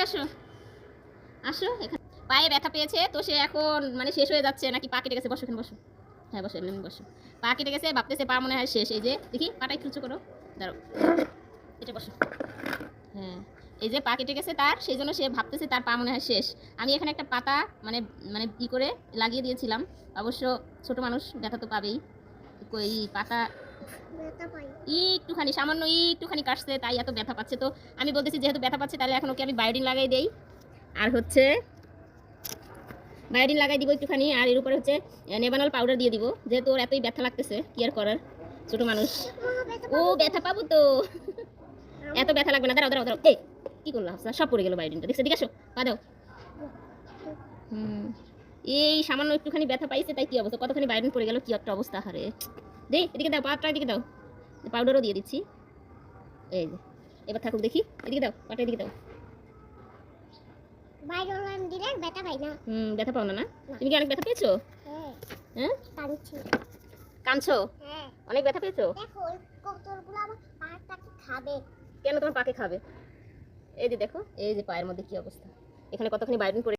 আসো আসো এখানে। পায়ে ব্যথা পেয়েছে তো সে এখন মানে শেষ হয়ে যাচ্ছে নাকি পা কেটে গেছে। বসো এখানে বসো। হ্যাঁ বসো এমনি বসো। পা কেটে গেছে ভাবতেছে পা মনে হয় শেষ। এই যে দেখি পাটা একটু উঁচু করো। দাঁড়াও এটা বসো। হ্যাঁ এই যে পা কেটে গেছে তার, সেই জন্য সে ভাবতেছে তার পা মনে হয় শেষ। আমি এখানে একটা পাতা মানে মানে ই করে লাগিয়ে দিয়েছিলাম। অবশ্য ছোট মানুষ ব্যথা তো পাবেই। এই পাতা একটুখানি সামান্য একটুখানি কাটছে তাই এত ব্যথা পাচ্ছে। তো আমি বলতেছি যেহেতু ব্যথা পাচ্ছে তাহলে এখন ওকে আমি বায়োডিন লাগাই দেই। আর হচ্ছে বায়োডিন লাগাই দিব একটুখানি, আর এর উপরে হচ্ছে নেভানল পাউডার দিয়ে দিব, যেহেতু ওর এতই ব্যথা লাগতেছে কি আর করার, ছোট মানুষ। ও ব্যথা পাবো তো, এত ব্যথা লাগবে না। দাঁড়াও দাঁড়াও দাঁড়াও, এই কি করলাম সব পড়ে গেল বায়োডিনটা, দেখছো? দিকে আসো, পা দাও। এই সামান্য একটুখানি ব্যথা পাইছে তাই কি অবস্থা, কতখানি বায়োডিন পড়ে গেল, কি একটা অবস্থা। হারে দে এদিকে দাও, পাটা এদিকে দাও, পাউডারও দিয়ে দিচ্ছি। এই যে এবার থাকুক দেখি, এদিকে দাও, পাটা এদিকে দাও। ব্যথা পাই না। ব্যথা পাও না? না তুমি কি অনেক ব্যথা পেয়েছো? হ্যাঁ কাঁদছি। কাঁদছো? হ্যাঁ অনেক ব্যথা পেয়েছো। দেখো ওই কতগুলো আমার পাটাকে খাবে। কেন তোমার পাকে খাবে? এই যে দেখো এই যে পায়ের মধ্যে কি অবস্থা, এখানে কতখানি বায়োডিন পড়ে